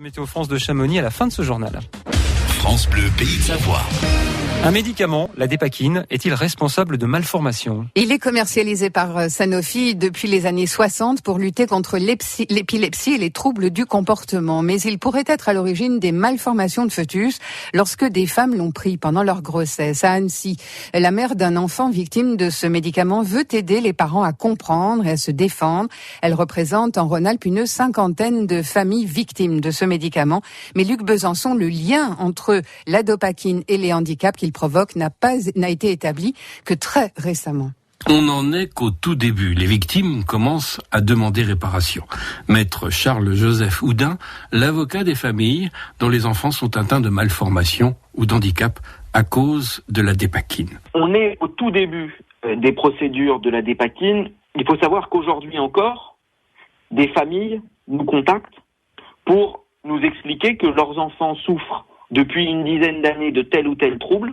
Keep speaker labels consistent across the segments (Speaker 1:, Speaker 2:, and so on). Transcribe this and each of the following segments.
Speaker 1: Météo France de Chamonix à la fin de ce journal.
Speaker 2: France Bleu, Pays de Savoie.
Speaker 1: Un médicament, la dépakine, est-il responsable de malformations ?
Speaker 3: Il est commercialisé par Sanofi depuis les années 60 pour lutter contre l'épilepsie et les troubles du comportement. Mais il pourrait être à l'origine des malformations de fœtus lorsque des femmes l'ont pris pendant leur grossesse. À Annecy, la mère d'un enfant victime de ce médicament veut aider les parents à comprendre et à se défendre. Elle représente en Rhône-Alpes une 50aine de familles victimes de ce médicament. Mais Luc Besançon, le lien entre la dopakine et les handicaps qu'il provoque n'a été établi que très récemment.
Speaker 4: On n'en est qu'au tout début. Les victimes commencent à demander réparation. Maître Charles-Joseph Houdin, l'avocat des familles dont les enfants sont atteints de malformations ou d'handicap à cause de la dépakine.
Speaker 5: On est au tout début des procédures de la dépakine. Il faut savoir qu'aujourd'hui encore, des familles nous contactent pour nous expliquer que leurs enfants souffrent depuis une dizaine d'années de tel ou tel trouble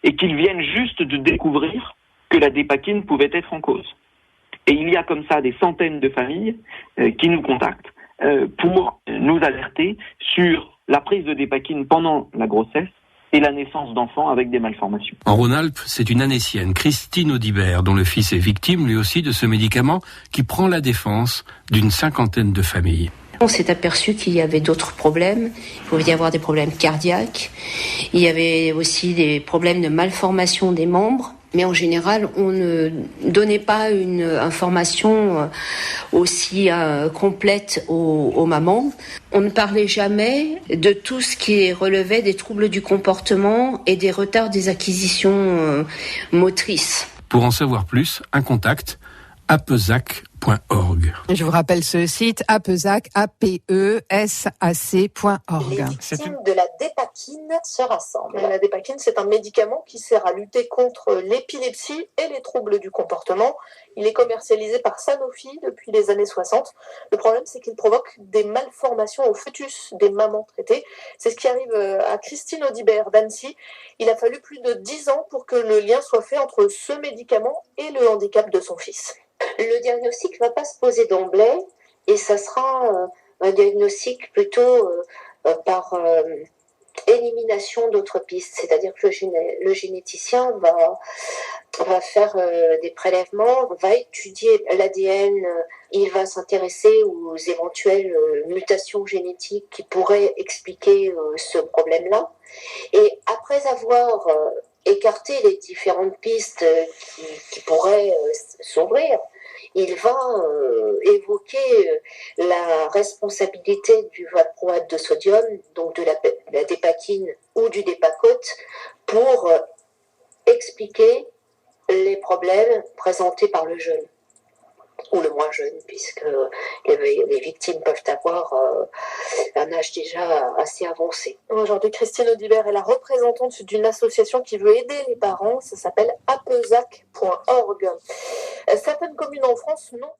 Speaker 5: et qu'ils viennent juste de découvrir que la dépakine pouvait être en cause. Et il y a comme ça des centaines de familles qui nous contactent pour nous alerter sur la prise de dépakine pendant la grossesse et la naissance d'enfants avec des malformations.
Speaker 4: En Rhône-Alpes, c'est une Annécienne, Christine Audibert, dont le fils est victime lui aussi de ce médicament, qui prend la défense d'une 50aine de familles.
Speaker 6: On s'est aperçu qu'il y avait d'autres problèmes. Il pouvait y avoir des problèmes cardiaques. Il y avait aussi des problèmes de malformation des membres. Mais en général, on ne donnait pas une information aussi complète aux mamans. On ne parlait jamais de tout ce qui relevait des troubles du comportement et des retards des acquisitions motrices.
Speaker 4: Pour en savoir plus, un contact apesac.org.
Speaker 3: Je vous rappelle ce site apesac, apesac.org.
Speaker 7: Les victimes de la dépakine se rassemblent. La dépakine, c'est un médicament qui sert à lutter contre l'épilepsie et les troubles du comportement. Il est commercialisé par Sanofi depuis les années 60. Le problème, c'est qu'il provoque des malformations au fœtus des mamans traitées. C'est ce qui arrive à Christine Audibert d'Annecy. Il a fallu plus de 10 ans pour que le lien soit fait entre ce médicament et le handicap de son fils.
Speaker 8: Le diagnostic ne va pas se poser d'emblée et ça sera un diagnostic plutôt par élimination d'autres pistes. C'est-à-dire que le généticien va faire des prélèvements, va étudier l'ADN, il va s'intéresser aux éventuelles mutations génétiques qui pourraient expliquer ce problème-là. Et après avoir écarté les différentes pistes qui pourraient s'ouvrir, il va évoquer la responsabilité du valproate de sodium, donc de la dépakine ou du dépakote, pour expliquer les problèmes présentés par le jeune, ou le moins jeune, puisque les victimes peuvent avoir un âge déjà assez avancé.
Speaker 7: Aujourd'hui, Christine Audibert est la représentante d'une association qui veut aider les parents. Ça s'appelle apesac.org. Certaines communes en France n'ont